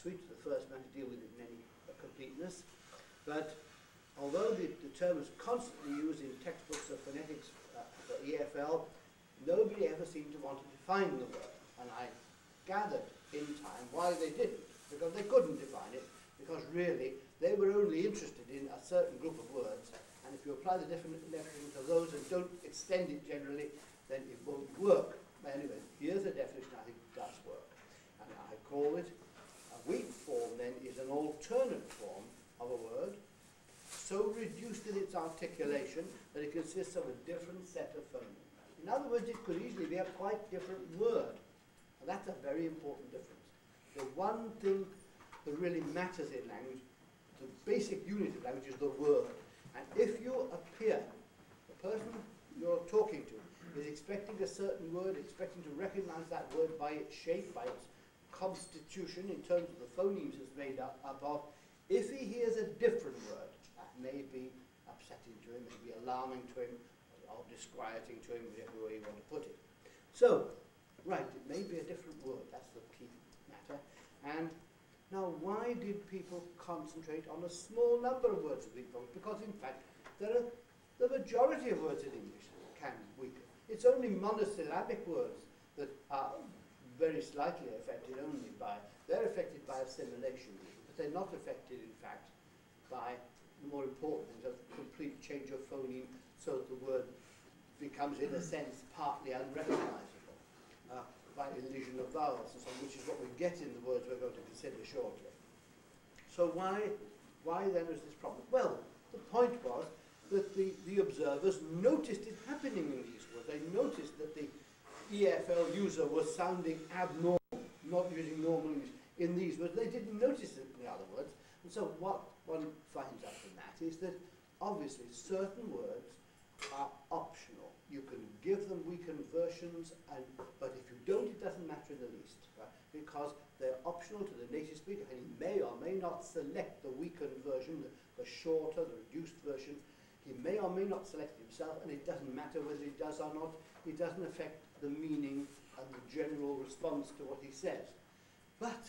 suite, the first man to deal with it in any completeness. But although the term is constantly used in textbooks of phonetics for EFL, nobody ever seemed to want to define the word. And I gathered in time why they didn't, because they couldn't define it, because really they were only interested in a certain group of words, and if you apply the definition to those and don't extend it generally, then it won't work. But anyway, here's a definition I think does work. And I call it a weak form, then, is an alternate form of a word, so reduced in its articulation that it consists of a different set of phonemes. In other words, it could easily be a quite different word. And that's a very important difference. The one thing that really matters in language, the basic unit of language, is the word. And if you appear, the person you're talking to is expecting a certain word, expecting to recognize that word by its shape, by its constitution, in terms of the phonemes it's made up of, if he hears a different word, that may be upsetting to him, may be alarming to him, or disquieting to him, whichever way you want to put it. So, right, it may be a different word, that's the key matter. And now, why did people concentrate on a small number of words of weak forms? Because, in fact, the majority of words in English can weaken. It's only monosyllabic words that are very slightly affected only by, they're affected by assimilation, but they're not affected, in fact, by the more important things of complete change of phoneme so that the word becomes, in a sense, partly unrecognizable. By elision of vowels and so on, which is what we get in the words we're going to consider shortly. So why then is this problem? Well, the point was that the observers noticed it happening in these words. They noticed that the EFL user was sounding abnormal, not using normal English in these words. They didn't notice it in the other words. And so what one finds out from that is that obviously certain words are optional. You can give them weakened versions, but if you don't, it doesn't matter in the least, right? Because they're optional to the native speaker, and he may or may not select the weakened version, the shorter, the reduced version. He may or may not select it himself, and it doesn't matter whether he does or not. It doesn't affect the meaning and the general response to what he says. But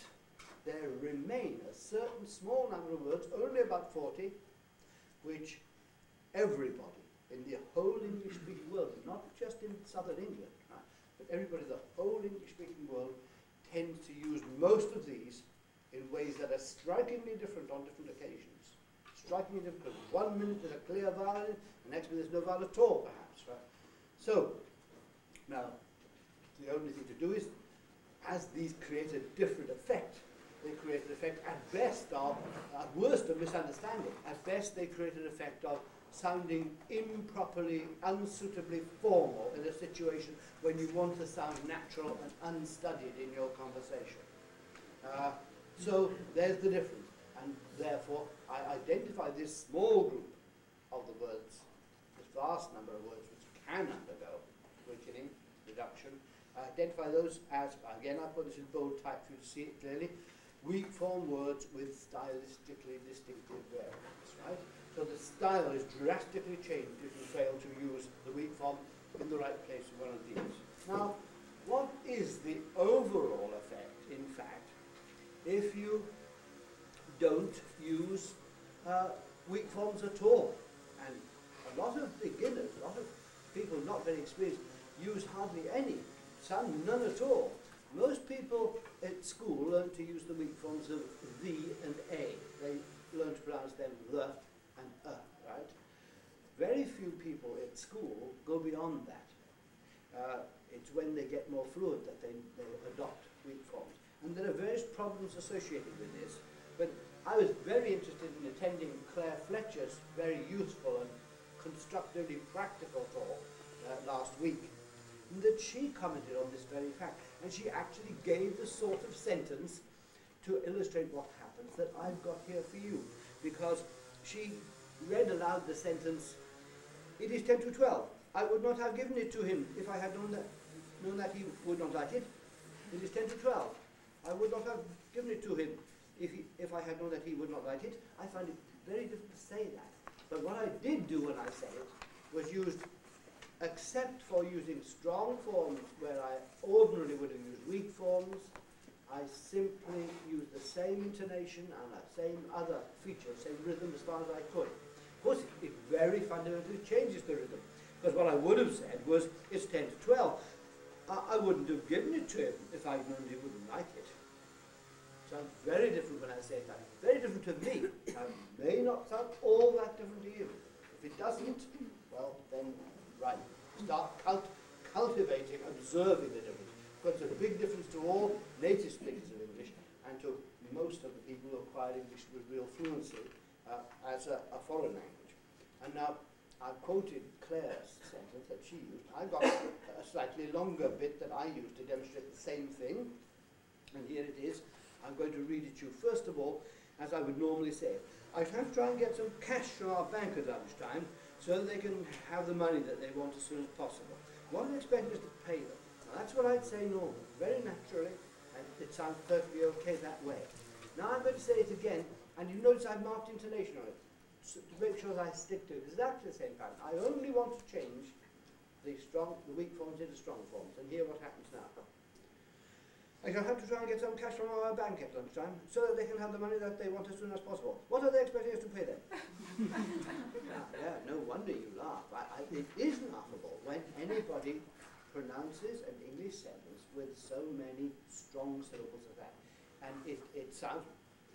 there remain a certain small number of words, only about 40, which everybody in the whole English-speaking world, not just in southern England, right, but everybody in the whole English-speaking world tends to use most of these in ways that are strikingly different on different occasions. Strikingly different, because 1 minute there's a clear vowel in it, the next minute there's no vowel at all, perhaps. Right? So, now, the only thing to do is, as these create a different effect, they create an effect at best of, at worst, of misunderstanding. At best, they create an effect of sounding improperly, unsuitably formal in a situation when you want to sound natural and unstudied in your conversation. So there's the difference. And therefore, I identify this small group of the words, this vast number of words which can undergo weakening, reduction. I identify those as, again, I put this in bold type for you to see it clearly, weak form words with stylistically distinctive variants, right? So the style is drastically changed if you fail to use the weak form in the right place in one of these. Now, what is the overall effect, in fact, if you don't use weak forms at all? And a lot of beginners, a lot of people not very experienced, use hardly any, some none at all. Most people at school learn to use the weak forms of the and a. They learn to pronounce them the and right? Very few people at school go beyond that. It's when they get more fluent that they adopt weak forms. And there are various problems associated with this, but I was very interested in attending Claire Fletcher's very useful and constructively practical talk last week, and that she commented on this very fact, and she actually gave the sort of sentence to illustrate what happens that I've got here for you, because she read aloud the sentence, "It is 10 to 12. I would not have given it to him if I had known that he would not like it. It is 10 to 12. I would not have given it to him if I had known that he would not like it." I find it very difficult to say that. But what I did do when I said it was used, except for using strong forms where I ordinarily would have used weak forms, I simply used the same intonation and the same other feature, same rhythm as far as I could. Of course, it very fundamentally changes the rhythm. Because what I would have said was, it's 10 to 12. I wouldn't have given it to him if I'd known he wouldn't like it. Sounds very different when I say that. Very different to me. It may not sound all that different to you. If it doesn't, well, then, right, start cultivating, observing the difference. Because it's a big difference to all native speakers of English and to most of the people who acquire English with real fluency as a foreign language. And now, I've quoted Claire's sentence that she used. I got a slightly longer bit that I used to demonstrate the same thing. And here it is. I'm going to read it to you first of all, as I would normally say. I have to try and get some cash from our bank at lunchtime so that they can have the money that they want as soon as possible. What are they expecting us to pay them? Now, that's what I'd say normally, very naturally, and it sounds perfectly okay that way. Now I'm going to say it again, and you notice I've marked intonation on it, so to make sure that I stick to it exactly the same pattern. I only want to change the weak forms into strong forms, and hear what happens now. I shall have to try and get some cash from our bank at lunchtime so that they can have the money that they want as soon as possible. What are they expecting us to pay them? Yeah, no wonder you laugh. It is laughable when anybody pronounces an English sentence with so many strong syllables as that. And it sounds,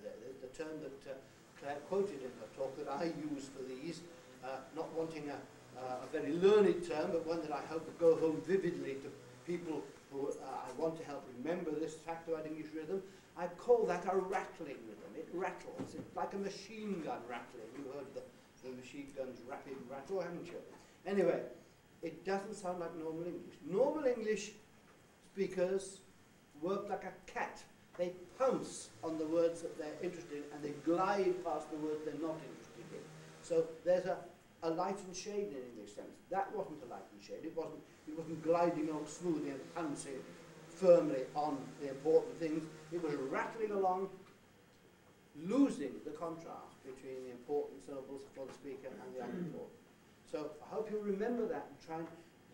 the term that Claire quoted in her talk that I use for these, not wanting a very learned term, but one that I hope will go home vividly to people who I want to help remember this fact about English rhythm. I call that a rattling rhythm. It rattles. It's like a machine gun rattling. You've heard the machine gun's rapid rattle, haven't you? Anyway, it doesn't sound like normal English. Normal English speakers work like a cat. They pounce on the words that they're interested in and they glide past the words they're not interested in. So there's a light and shade in English sense. That wasn't a light and shade. It wasn't gliding along smoothly and pouncing firmly on the important things. It was rattling along, losing the contrast between the important syllables for the speaker and the unimportant. So I hope you remember that and try and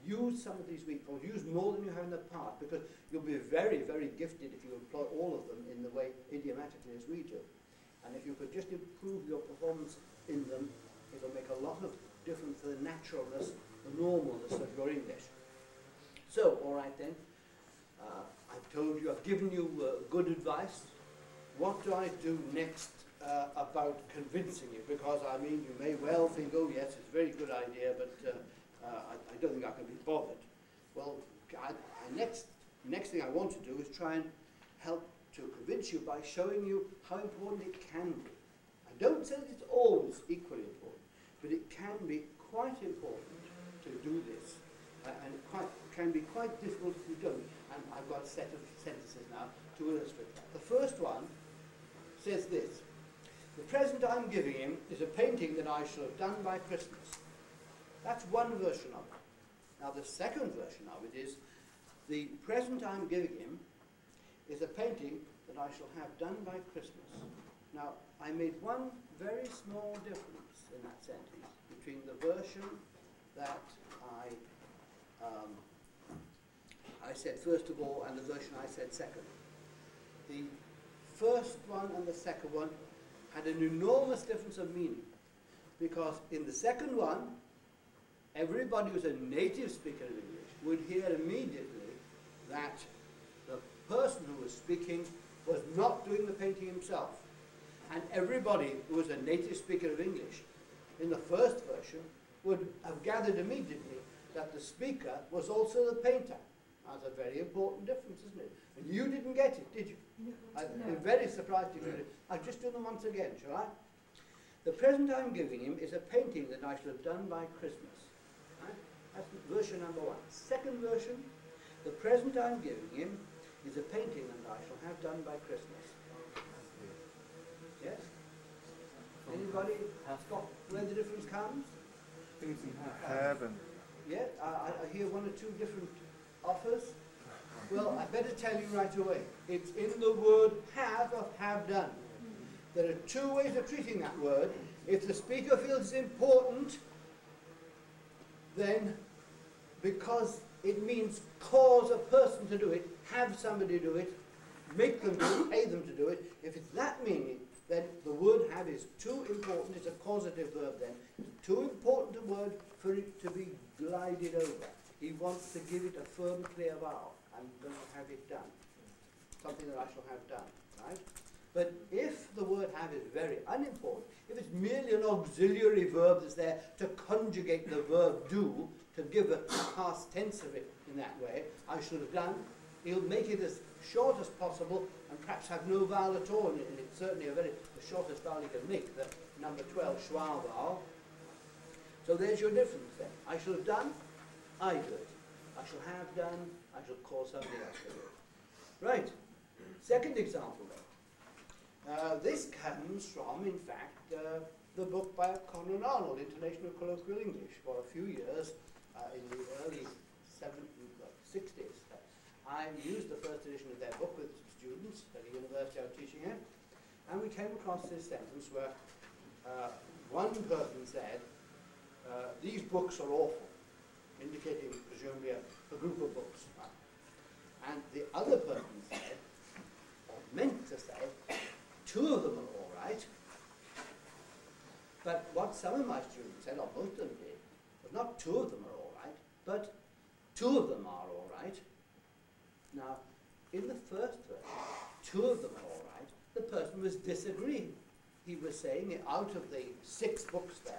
use some of these weak forms. Use more than you have in the past, because you'll be very, very gifted if you employ all of them in the way idiomatically as we do. And if you could just improve your performance in them, it'll make a lot of difference to the naturalness, the normalness of your English. So, all right then, I've told you, I've given you good advice. What do I do next about convincing you? Because, I mean, you may well think, oh yes, it's a very good idea, but I don't think I can be bothered. Well, next thing I want to do is try and help to convince you by showing you how important it can be. I don't say that it's always equally important, but it can be quite important to do this. And it can be quite difficult if you don't. And I've got a set of sentences now to illustrate that. The first one says this: the present I'm giving him is a painting that I shall have done by Christmas. That's one version of it. Now the second version of it is, the present I'm giving him is a painting that I shall have done by Christmas. Now I made one very small difference in that sentence between the version that I said first of all and the version I said second. The first one and the second one had an enormous difference of meaning, because in the second one, everybody who's a native speaker of English would hear immediately that the person who was speaking was not doing the painting himself. And everybody who was a native speaker of English in the first version would have gathered immediately that the speaker was also the painter. That's a very important difference, isn't it? And you didn't get it, did you? No. I'm very surprised if you did. I'll just do them once again, shall I? The present I'm giving him is a painting that I shall have done by Christmas. Right? That's version number one. Second version, the present I'm giving him is a painting that I shall have done by Christmas. Yes? Anybody spot where the difference comes? Heaven. Yeah, I hear one or two different offers. Well, I better tell you right away. It's in the word have of have done. There are two ways of treating that word. If the speaker feels it's important, then because it means cause a person to do it, have somebody do it, make them do it, pay them to do it. If it's that meaning, then the word have is too important. It's a causative verb then. Too important a word for it to be glided over. He wants to give it a firm, clear vowel. I'm going to have it done. Something that I shall have done, right? But if the word have is very unimportant, if it's merely an auxiliary verb that's there to conjugate the verb do, to give a past tense of it in that way, I should have done. He'll make it as short as possible and perhaps have no vowel at all in it. And it's certainly the shortest vowel he can make, the number 12 schwa vowel. So there's your difference then. I shall have done, I do it. I shall have done, I shall call somebody else to do it. Right. Second example then. This comes from, in fact, the book by Conran Arnold, Intonation of Colloquial English, for a few years in the early 60s. I used the first edition of their book with students at the university I was teaching at, and we came across this sentence where one person said, these books are awful, indicating presumably a group of books. And the other person said, or meant to say, two of them are all right. But what some of my students said, or most of them did, was not two of them are all right, but two of them are all right. Now, in the first version, two of them are all right. The person was disagreeing. He was saying, out of the 6 books there,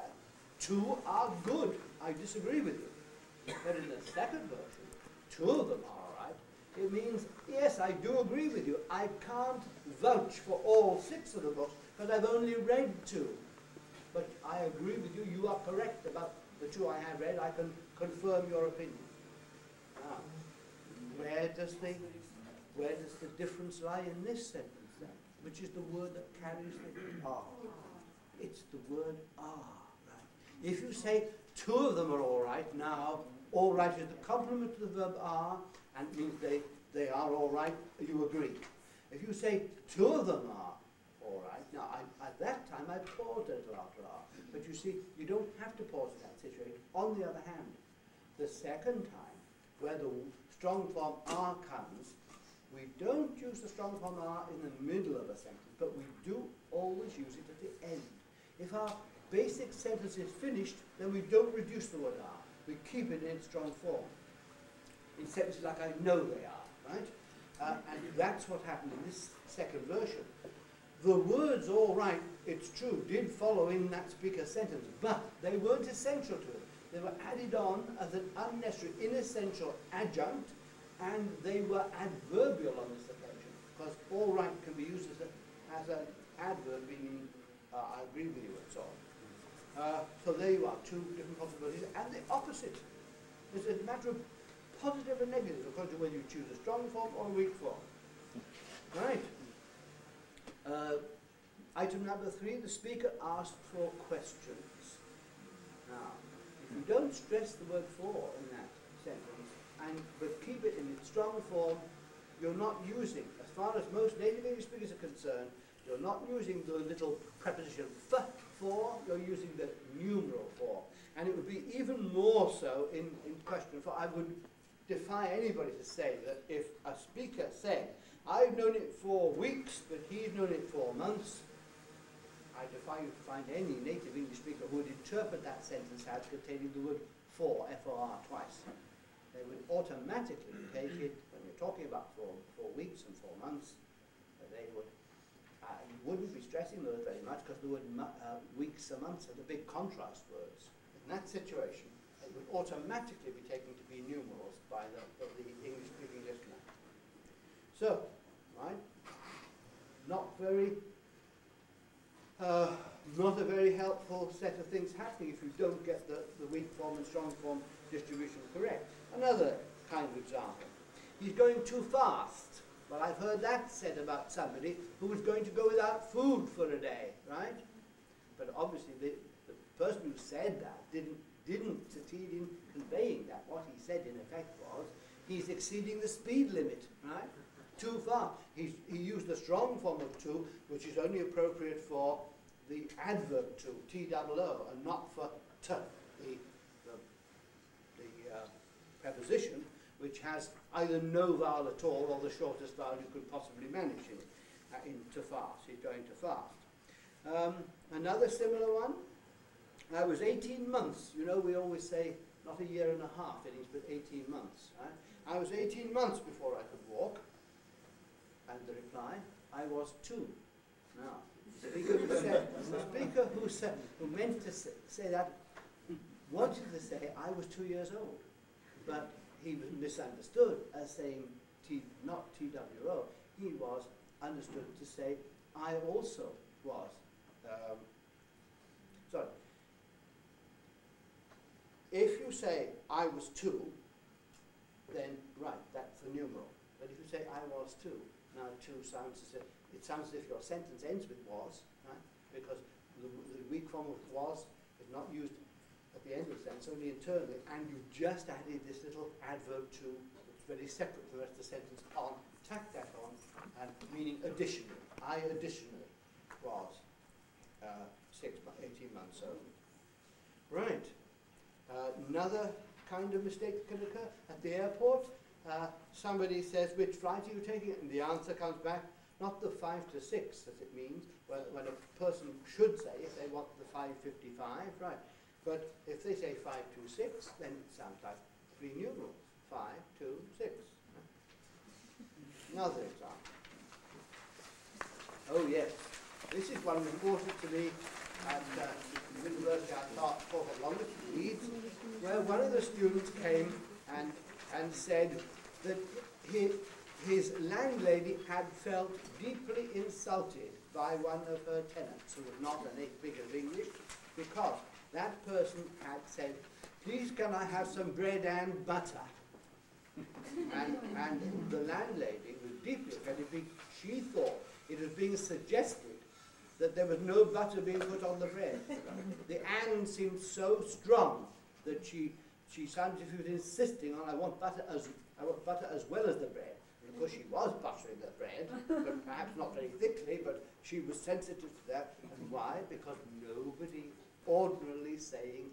2 are good. I disagree with you. But in the second version, 2 of them are all right. It means, yes, I do agree with you. I can't vouch for all 6 of the books because I've only read 2. But I agree with you. You are correct about the 2 I have read. I can confirm your opinion. Now, where does the difference lie in this sentence then? Which is the word that carries the R. It's the word R, right? If you say 2 of them are all right, now all right is the complement to the verb are, and it means they are all right, you agree. If you say 2 of them are all right, now at that time I paused a little after R, but you see, you don't have to pause in that situation. On the other hand, the second time, where the strong form are comes, we don't use the strong form are in the middle of a sentence, but we do always use it at the end. If our basic sentence is finished, then we don't reduce the word are. We keep it in its strong form. In sentences like I know they are, right? And that's what happened in this second version. The words all right, it's true, did follow in that speaker's sentence, but they weren't essential to it. They were added on as an unnecessary, inessential adjunct, and they were adverbial on this occasion, because all right can be used as an adverb, meaning I agree with you and so on. So there you are, 2 different possibilities, and the opposite. It's a matter of positive and negative, according to whether you choose a strong form or a weak form. Right. Item number 3, the speaker asked for questions. Now, if you don't stress the word for in that sentence, but keep it in its strong form, you're not using, as far as most native English speakers are concerned, you're not using the little preposition f for, you're using the numeral for. And it would be even more so in question, for I would defy anybody to say that if a speaker said, I've known it for weeks, but he's known it for months, I defy you to find any native English speaker who would interpret that sentence as containing the word for, F-O-R, twice. They would automatically take it, when you're talking about for weeks and 4 months, they would, you wouldn't be stressing those very much because the word weeks and months are the big contrast words. In that situation, it would automatically be taken to be numerals by the English-speaking listener. So, right, not a very helpful set of things happening if you don't get the weak form and strong form distribution correct. Another kind of example. He's going too fast. Well, I've heard that said about somebody who was going to go without food for a day, right? But obviously the person who said that didn't succeed in conveying that. What he said in effect was, he's exceeding the speed limit, right? Too far. He used the strong form of to, which is only appropriate for the adverb to, T-double-O, and not for t, the preposition, which has either no vowel at all or the shortest vowel you could possibly manage in to fast. He's going to fast. Another similar one, I was 18 months. You know, we always say not a year and a half innings, but 18 months. Right? I was 18 months before I could walk. And the reply, I was 2. Now, the speaker who meant to say that wanted to say I was 2 years old, but he was misunderstood as saying not TWO. He was understood to say I also was. Sorry. If you say I was 2, then right, that's the numeral. But if you say I was 2, now 2 sounds as if it sounds as if your sentence ends with was, right? Because the weak form of was is not used at the end of the sentence, only internally, and you just added this little adverb to, it's very separate from the rest of the sentence, on, tack that on, and meaning additionally. I additionally was 18 months old. Right. Another kind of mistake can occur at the airport. Somebody says, which flight are you taking? And the answer comes back, not the 5 to 6 as it means, when a person should say, if they want the 5:55, right. But if they say 526, then it sounds like 3 numerals, 5, 2, 6. Another example. Oh yes, this is one important to me at the university I taught at longest, Leeds, where one of the students came and said that his landlady had felt deeply insulted by one of her tenants who was not a native speaker of English, because that person had said, please can I have some bread and butter? And the landlady was deeply offended because she thought it was being suggested that there was no butter being put on the bread. The and seemed so strong that she sounded as if she was insisting on I want butter as well as the bread. And of course she was buttering the bread, but perhaps not very thickly, but she was sensitive to that. And why? Because nobody ordinarily saying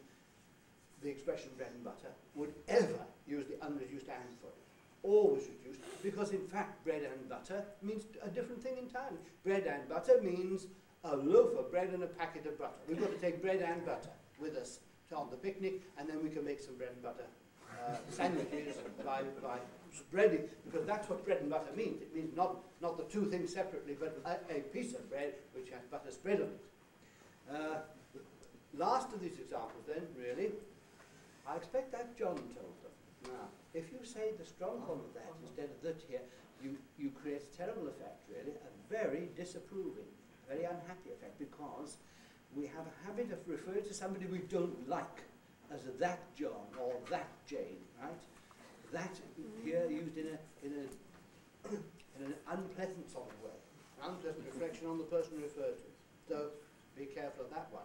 the expression bread and butter would ever use the unreduced and for it. Always reduced, because in fact bread and butter means a different thing entirely. Bread and butter means a loaf of bread and a packet of butter. We've got to take bread and butter with us on the picnic, and then we can make some bread and butter sandwiches by spreading, because that's what bread and butter means. It means not the two things separately, but a piece of bread which has butter spread on it. Last of these examples then, really, I expect that John told them. Now, if you say the strong form of that instead of that here, you create a terrible effect, really, a very disapproving, very unhappy effect, because we have a habit of referring to somebody we don't like as that John or that Jane, right? That here used in an unpleasant sort of way, an unpleasant reflection on the person referred to. So be careful of that one.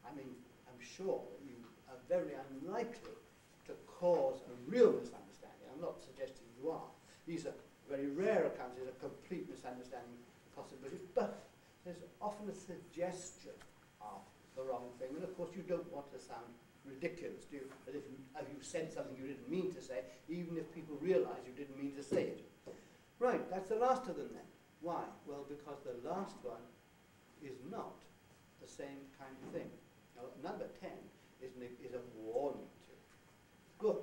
I'm sure that you are very unlikely to cause a real misunderstanding. I'm not suggesting you are. These are very rare accounts. There's a complete misunderstanding possibility, but there's often a suggestion of the wrong thing. And of course, you don't want to sound ridiculous, do you? That if you said something you didn't mean to say, even if people realize you didn't mean to say it. Right, that's the last of them then. Why? Well, because the last one is not the same kind of thing. Now, number 10 is a warning to you. Good.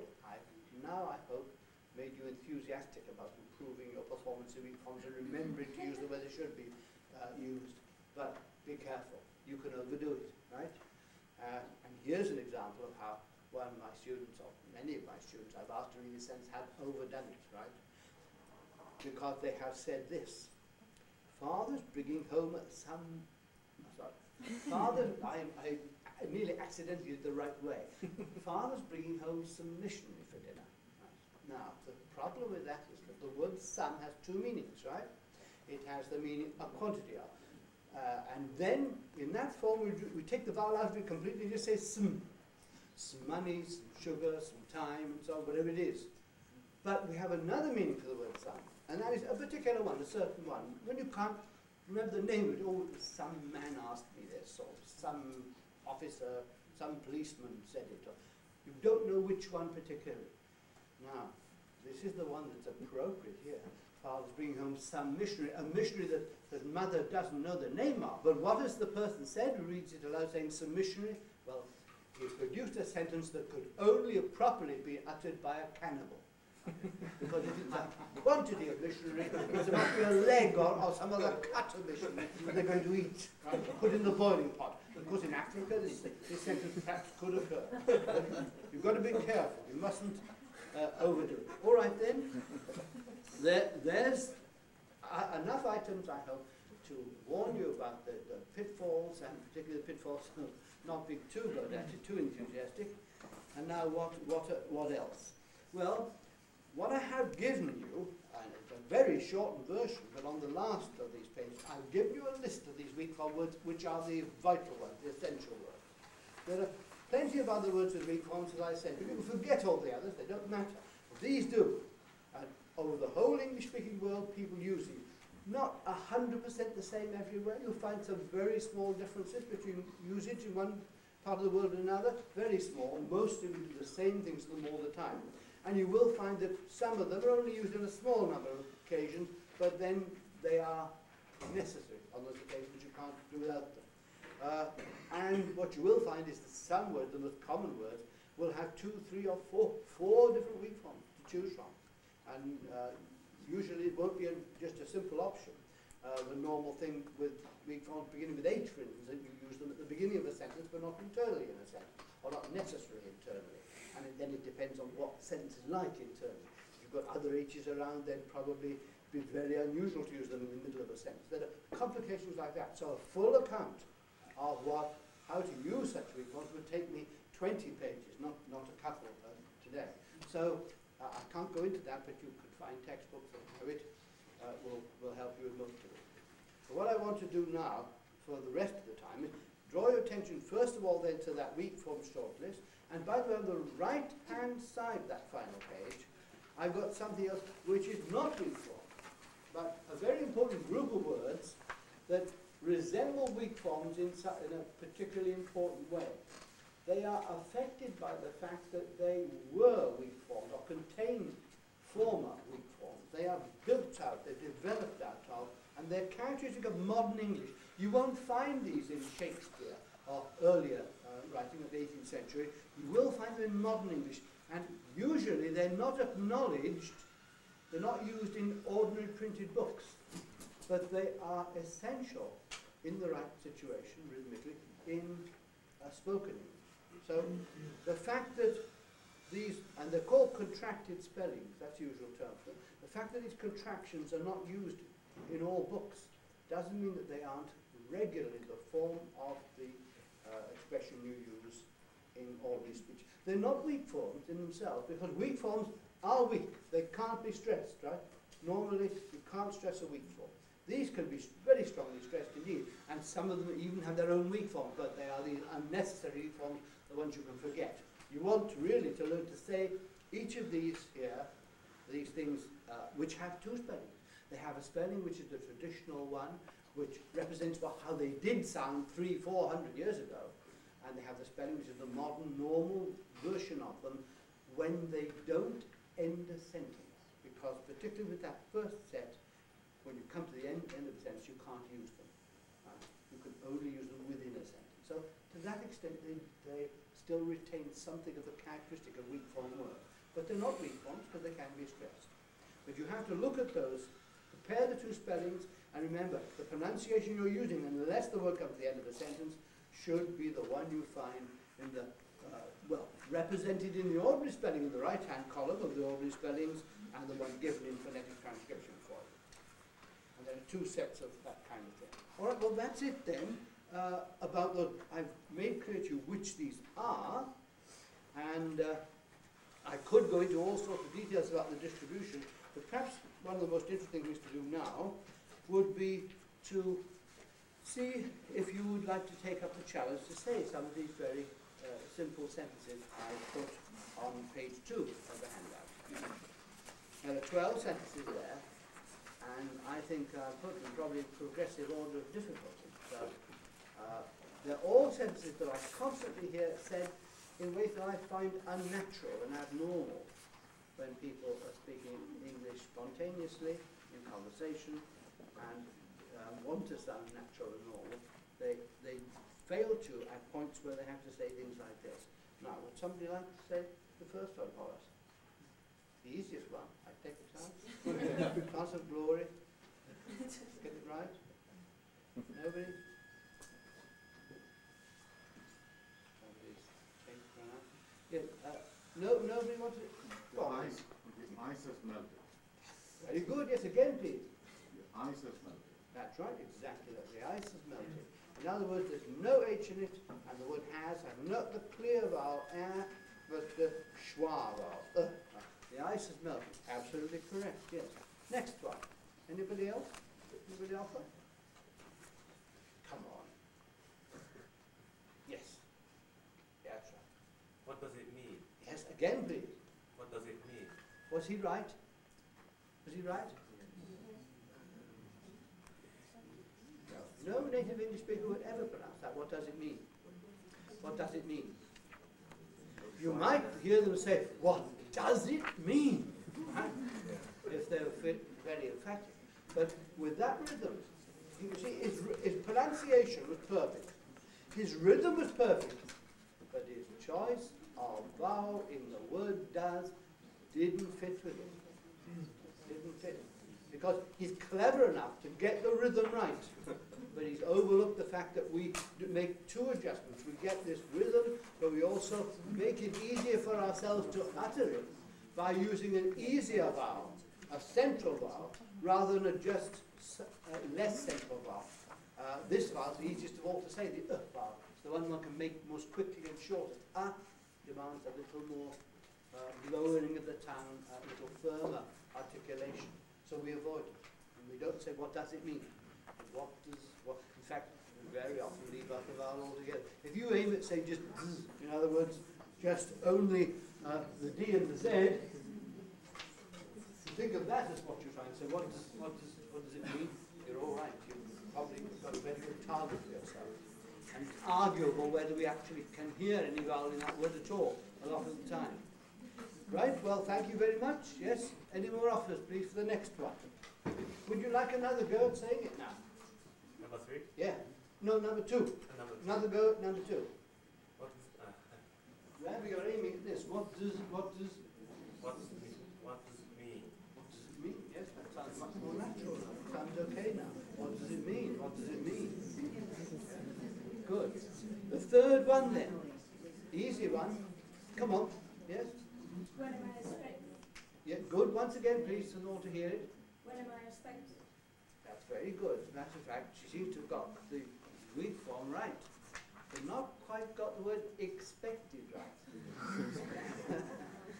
Now I hope made you enthusiastic about improving your performance in Weakforms and remembering to use the way they should be used. But be careful. You can overdo it, right? And here's an example of how one of my students, or many of my students I've asked to in a sense, have overdone it, right? Because they have said this. Father's bringing home I nearly accidentally did the right way. Father's bringing home some missionary for dinner. Right. Now, the problem with that is that the word some has two meanings, right? It has the meaning a quantity of. And then, in that form, we take the vowel out of it completely and just say some money, some sugar, some time, and so on, whatever it is. But we have another meaning for the word some, and that is a particular one, a certain one. When you can't remember the name of it, oh, some man asked me this, or some officer, some policeman said it, or you don't know which one particularly. Now, this is the one that's appropriate here. Father's bringing home some missionary, a missionary that mother doesn't know the name of. But what has the person said who reads it aloud saying some missionary? Well, he's produced a sentence that could only properly be uttered by a cannibal. Because if it's a quantity of missionary, it's about to be a leg or some other cut of missionary that they're going to eat, right? Put in the boiling pot. Of course, in Africa, this sentence perhaps could occur. You've got to be careful. You mustn't overdo it. All right, then. There's enough items, I hope, to warn you about the pitfalls, and particularly the pitfalls of not being too good at it, too enthusiastic. And now what else? Well, what I have given you, and it's a very shortened version, but on the last of these pages, I've given you a list of these weak-form words, which are the vital ones, the essential words. There are plenty of other words with weak forms, as I said. But people forget all the others, they don't matter. These do. And over the whole English-speaking world, people use these. Not 100% the same everywhere. You'll find some very small differences between usage in one part of the world and another. Very small. Mostly we do the same things to them all the time. And you will find that some of them are only used on a small number of occasions, but then they are necessary on those occasions. You can't do without them. And what you will find is that some words, the most common words, will have 2, 3, or 4 different weak forms to choose from. And usually it won't be just a simple option. The normal thing with weak forms beginning with H, for instance, that you use them at the beginning of a sentence, but not internally in a sentence, or not necessarily internally. And then it depends on what the sentence is like internally. If you've got other H's around, then probably be very unusual to use them in the middle of a sentence. There are complications like that. So a full account of how to use such weak forms would take me 20 pages, not a couple today. So I can't go into that, but you could find textbooks that have it. Will help you look to it. So what I want to do now, for the rest of the time, is draw your attention first of all then to that weak form short list. And by the way, on the right-hand side of that final page, I've got something else which is not weak form, but a very important group of words that resemble weak forms in a particularly important way. They are affected by the fact that they were weak forms or contained former weak forms. They are built out, they're developed out of, and they're characteristic of modern English. You won't find these in Shakespeare or earlier writing of the 18th century. You will find them in modern English, and usually they're not acknowledged, they're not used in ordinary printed books, but they are essential in the right situation, rhythmically, in spoken English. So the fact that these, and they're called contracted spellings, that's the usual term for them, the fact that these contractions are not used in all books doesn't mean that they aren't regularly the form of the expression you use in ordinary speech. They're not weak forms in themselves, because weak forms are weak. They can't be stressed, right? Normally, you can't stress a weak form. These can be very strongly stressed indeed, and some of them even have their own weak forms, but they are these unnecessary weak forms, the ones you can forget. You want really to learn to say each of these here, these things which have two spellings. They have a spelling which is the traditional one, which represents how they did sound 300-400 years ago, and they have the spelling which is the modern, normal version of them when they don't end a sentence. Because particularly with that first set, when you come to the end of the sentence, you can't use them. You can only use them within a sentence. So to that extent, they still retain something of the characteristic of weak form words. But they're not weak forms because they can be stressed. But you have to look at those, compare the two spellings, and remember, the pronunciation you're using, unless the word comes to the end of the sentence, should be the one you find in the, represented in the ordinary spelling in the right-hand column of the ordinary spellings, and the one given in phonetic transcription for you. And there are two sets of that kind of thing. All right, well, that's it then. About I've made clear to you which these are, and I could go into all sorts of details about the distribution, but perhaps one of the most interesting things to do now would be to see if you would like to take up the challenge to say some of these very simple sentences I put on page 2 of the handout. There are 12 sentences there, and I think I've put them probably in progressive order of difficulty. So, they're all sentences that I constantly hear said in ways that I find unnatural and abnormal. when people are speaking English spontaneously in conversation and want to sound natural and normal, they fail to at points where they have to say things like this. Now, would somebody like to say the first one for us? The easiest one. I take a chance. Chance of glory. Get it right? Nobody? Somebody's taking it out. Yeah, nobody wants it? The ice has melted. Very good. Yes, again, please. The ice has melted. That's right, exactly that. The ice has melted. In other words, there's no H in it, and the word has not the clear vowel, but the schwa vowel. The ice has melted. Absolutely correct, yes. Next one. Anybody else? Anybody offer? Come on. Yes. Yeah, that's right. What does it mean? Yes, again, please. What does it mean? Was he right? Was he right? No native English speaker would ever pronounce that. What does it mean? What does it mean? You might hear them say, what does it mean? Right? If they're very emphatic. But with that rhythm, you see, his pronunciation was perfect. His rhythm was perfect. But his choice of vowel in the word does didn't fit with it. Didn't fit. Because he's clever enough to get the rhythm right. But he's overlooked the fact that we make two adjustments. We get this rhythm, but we also make it easier for ourselves to utter it by using an easier vowel, a central vowel, rather than a just less central vowel. This vowel is the easiest of all to say, the vowel. It's the one can make most quickly and shortest. Demands a little more lowering of the tongue, a little firmer articulation. So we avoid it. And we don't say, what does it mean? In fact, we very often leave out the vowel altogether. If you aim at, say, just z, in other words, just only the D and the Z, think of that as what you're trying to say. What does it mean? You're all right. You've probably got a very good target for yourself. And it's arguable whether we actually can hear any vowel in that word at all, a lot of the time. Right, well, thank you very much. Yes, any more offers, please, for the next one? Would you like another go at saying it now? Number 3? Yeah. No, number 2. Another go at number 2. What is, Remember, you're aiming at this. What does it mean? what does it mean? What does it mean? Yes, that sounds much more natural now. It sounds okay now. What does it mean? What does it mean? Good. The third one then. The easy one. Come on. Yes? When am I expected? Yeah, good. Once again, please, and all to hear it. When am I expected? That's very good. As a matter of fact, she seems to have got the weak form right, but not quite got the word expected right.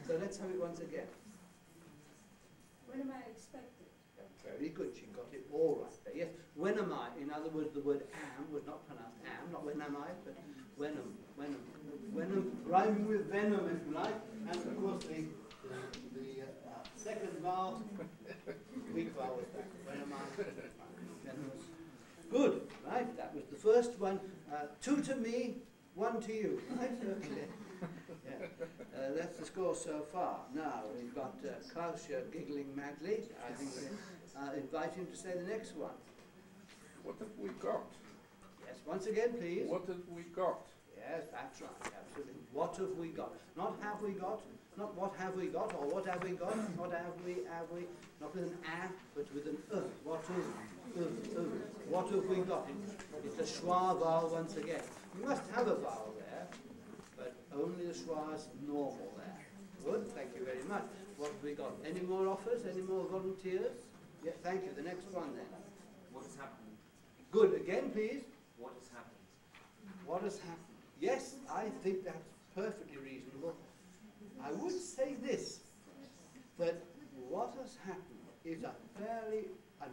So let's have it once again. When am I expected? Very good. She got it all right there. Yes. When am I? In other words, the word am was not pronounced am, not when am I, but wenam. Wenam, rhyming with venom, if you like, and of course the second vowel, weak vowel was back. When am I? Venomous. Good, right? That was the first one. 2 to me, 1 to you. Right? Okay. Yeah. That's the score so far. Now we've got Klaus giggling madly. I think we invite him to say the next one. What have we got? Yes, once again, please. What have we got? Yes, that's right, absolutely. What have we got? Not have we got, not what have we got, or what have we got, not have we, not with an a, but with an What have we got? It's a schwa vowel once again. You must have a vowel there, but only the schwa is normal there. Good, thank you very much. What have we got? Any more offers? Any more volunteers? Yeah, thank you. The next one then. What has happened? Good, again please. What has happened? What has happened? Yes, I think that's perfectly reasonable. I would say this, that what has happened is a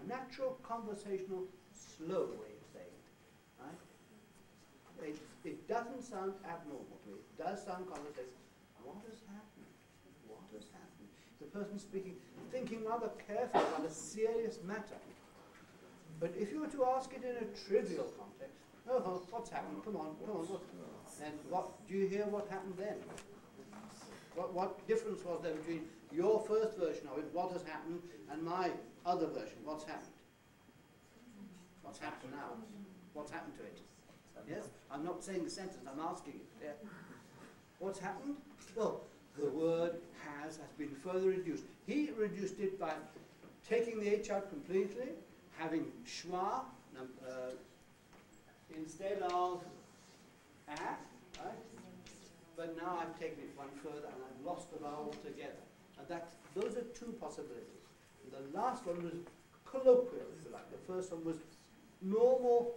natural, conversational, slow way of saying it. Right? It doesn't sound abnormal to me. It does sound conversational. What has happened? What has happened? The person speaking, thinking rather carefully about a serious matter. But if you were to ask it in a trivial context, what's happened? Come on, what? And what do you hear? What happened then? What difference was there between your first version of it, what has happened, and my other version? What's happened? What's happened now? What's happened to it? Yes? I'm not saying the sentence, I'm asking it. Yeah. What's happened? Well, the word has been further reduced. He reduced it by taking the H out completely, having schwa instead of a, right? But now I've taken it one further and I've lost the vowel altogether. And those are two possibilities. And the last one was colloquial, if you like. The first one was normal,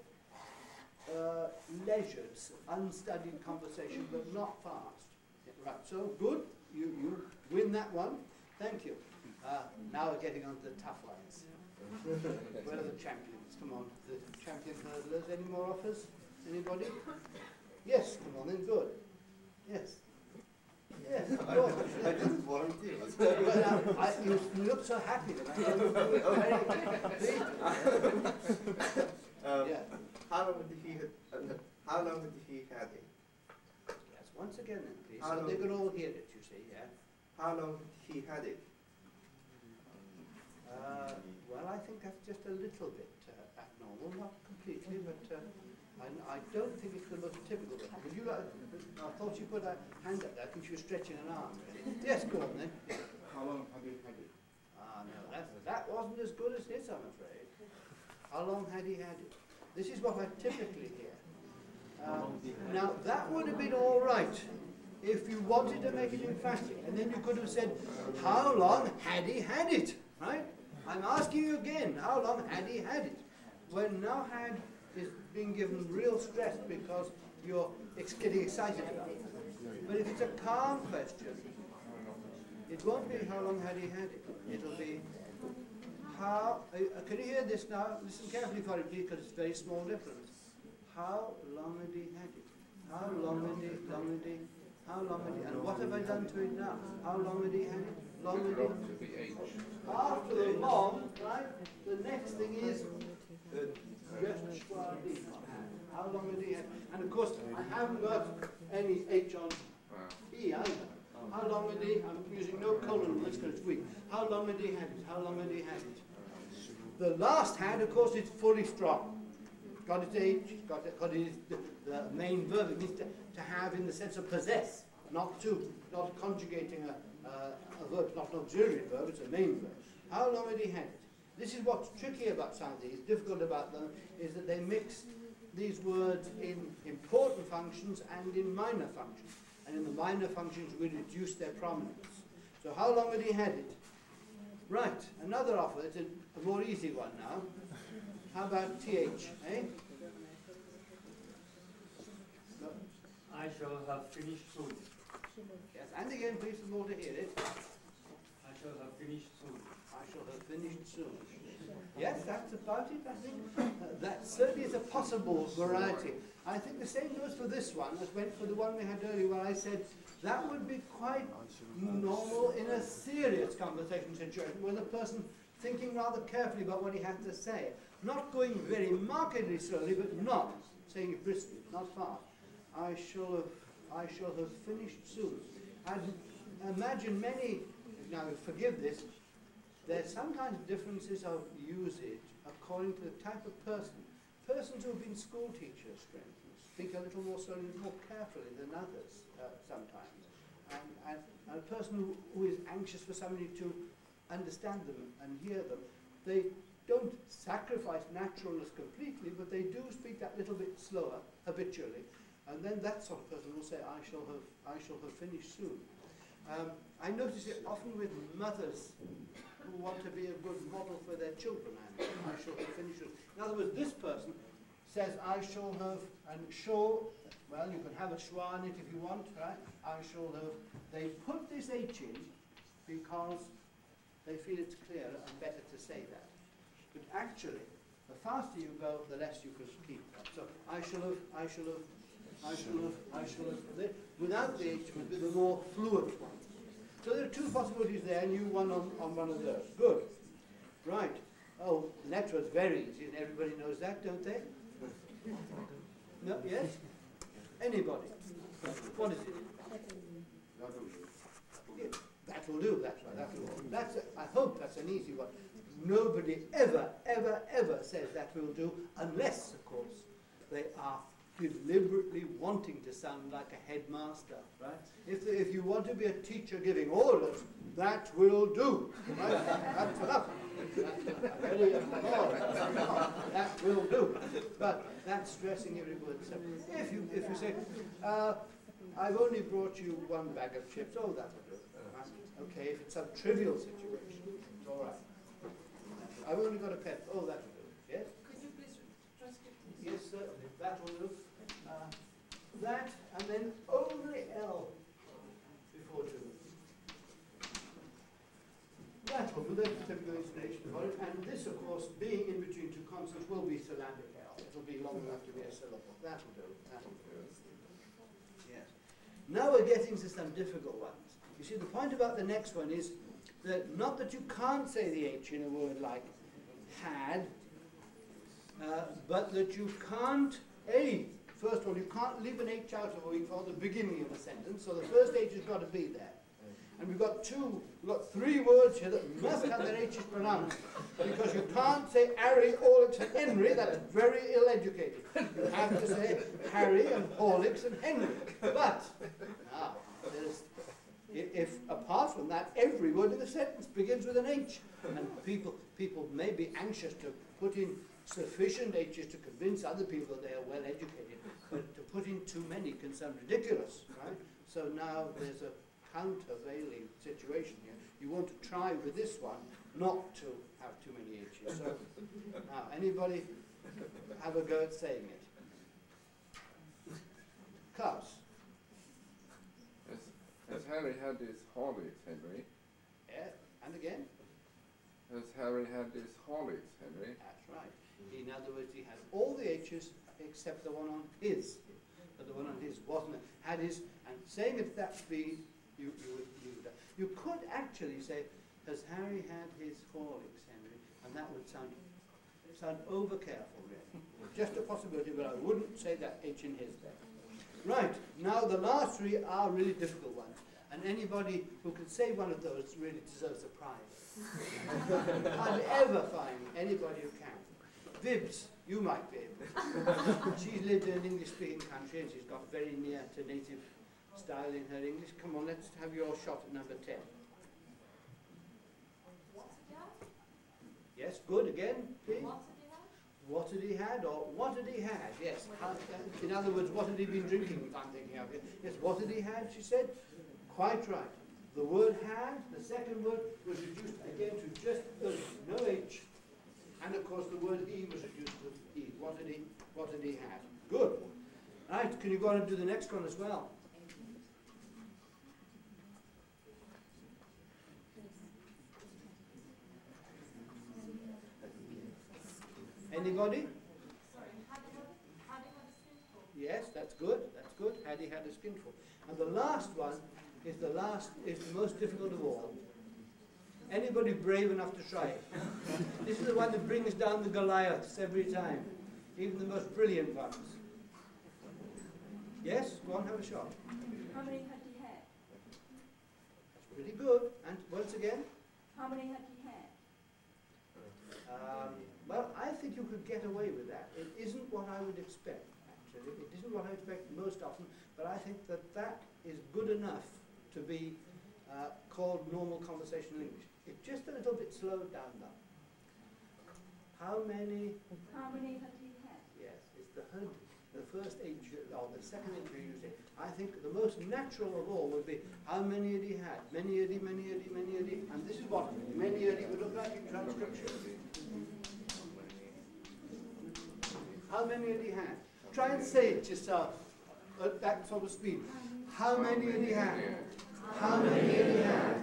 leisured, unstudied conversation, but not fast. Right, so good, you win that one. Thank you. Now we're getting on to the tough ones. Where are the champions? Come on, the champion hurdlers. Any more offers? Anybody? Yes, come on then, good. Yes. Yes, go on. I didn't volunteer. You look so happy that yeah. How long did he had it? Yes, once again then, please. How So they long? could all hear it, you see, yeah. How long did he had it? Well, I think that's just a little bit abnormal, not completely, but I don't think it's the most typical one. Would you like? I thought you put a hand up there. I think you were stretching an arm. Yes, go on then. How long have you had it? Ah, no, that wasn't as good as this, I'm afraid. How long had he had it? This is what I typically hear. Now, that would have been all right if you wanted to make it emphatic, and then you could have said, how long had he had it, right? I'm asking you again, how long had he had it? When now had is being given real stress because you're getting excited about it. But if it's a calm question, it won't be how long had he had it. It'll be how, can you hear this now? Listen carefully for it, please, because it's a very small difference. How long had he had it? How long had he, how long had he, and what have I done to it now? How long had he had it? Long had he, To the H. after the long, right, the next thing is just how long had he had? And of course, I haven't got any H on E either. How long had he, I'm using no colon on this because it's weak. How long had he had it? How long had he had it? The last had, of course, it's fully strong. Got its H, got its, the main verb. It means to have in the sense of possess, not conjugating a verb, not an auxiliary verb, it's a main verb. How long had he had it? This is what's tricky about some of these, difficult about them, is that they mix these words in important functions and in minor functions. And in the minor functions, we reduce their prominence. So how long had he had it? Right, another offer, it's a more easy one now. How about TH, eh? No. I shall have finished soon. Yes, and again, please, for more to hear it. I shall have finished soon. I shall have finished soon. Yes, that's about it, I think. That certainly is a possible variety. I think the same goes for this one as went for the one we had earlier where I said that would be quite normal in a serious conversation situation with a person thinking rather carefully about what he has to say. Not going very markedly slowly, but not saying it briskly, not fast. I shall have finished soon. I'd imagine many, now forgive this, there's sometimes differences of usage according to the type of person. Persons who have been school teachers, for instance, think a little more slowly, more carefully than others sometimes. And a person who is anxious for somebody to understand them and hear them, they don't sacrifice naturalness completely, but they do speak that little bit slower habitually. And then that sort of person will say, I shall have finished soon. I notice it often with mothers who want to be a good model for their children, and I shall have finished soon. In other words, this person says, I shall have, and shall, well, you can have a schwa in it if you want, right? I shall have. They put this H in because they feel it's clearer and better to say that. But actually, the faster you go, the less you can keep that. So I shall have, without the H would be the more fluent one. So there are two possibilities there, and you won on one of those. Good. Right. Oh, the next one's very easy, and everybody knows that, don't they? No? Yes? Anybody? What is it? That will do, that's right, that will do. I hope that's an easy one. Nobody ever, ever, ever says that will do, unless, of course, they are deliberately wanting to sound like a headmaster, right? If you want to be a teacher giving orders, that will do, right? That's enough. That will do. But that's stressing every word. So if you say, I've only brought you one bag of chips, oh, that will do. Right? Okay, if it's some trivial situation, it's all right. I've only got a pen, oh, that will do. Yes? Could you please transcript this? Yes, sir. That will do. That, and then only L before 2. That will do. That's the typical intonation for it. And this, of course, being in between two consonants, will be syllabic L. It will be long enough to be a syllable. That will do. That will do. Yes. Now we're getting to some difficult ones. You see, the point about the next one is that not that you can't say the H in a word like had, but that you can't, first of all, you can't leave an H out of the beginning of a sentence, so the first H has got to be there. And we've got 3 words here that must have their H's pronounced, because you can't say Harry, Horlicks and Henry, that's very ill-educated. You have to say Harry and Horlicks and Henry. But, now, if apart from that, every word in the sentence begins with an H. And people may be anxious to put in sufficient H's to convince other people they are well educated, but to put in too many can sound ridiculous, right? So now there's a countervailing situation here. You want to try with this one not to have too many H's. So now, anybody have a go at saying it? Klaus? Has Harry had his Horlicks, Henry? Yeah, and again? Has Harry had his Horlicks, Henry? That's right. In other words, he has all the H's except the one on his. But the one on his wasn't, had his, and saying it that speed, you could actually say, has Harry had his Horlicks, Henry? And that would sound over careful, really. Just a possibility, but I wouldn't say that H in his there. Right, now the last 3 are really difficult ones. And anybody who can say one of those really deserves a prize. I'd ever find anybody who can. Vibs, you might be able. She's lived in an English-speaking country and she's got very near to native style in her English. Come on, let's have your shot at number 10. Yes, good. Again, please. What had he had, or what had he had? Yes. In other words, what had he been drinking, if I'm thinking of it. Yes, what had he had, she said. Quite right. The word had, the second word, was reduced again to just no H. And of course the word he was reduced to E. What had he had? Good. Right, can you go on and do the next one as well? Anybody? Yes, that's good. That's good. Had he had a skinful. And the last one is the most difficult of all. Anybody brave enough to try it? This is the one that brings down the Goliaths every time, even the most brilliant ones. Yes, go on, have a shot. How many had he had? That's pretty good. And once again? How many had he had? Well, I think you could get away with that. It isn't what I would expect, actually. It isn't what I expect most often, but I think that is good enough to be called normal conversational English. It's just a little bit slowed down now. How many? How many had he had? Yes, it's the first H, or the second H you use it. I think the most natural of all would be, how many had he had? Many had he, many had he, many had he. And this is what many had he would look like in transcription. How many had he had? Try and say it yourself at that sort of speed. How many had he had? How many had he had?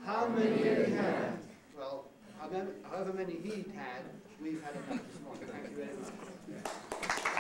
How many had he had? Well, however many he'd had, we've had enough this morning. Thank you very much.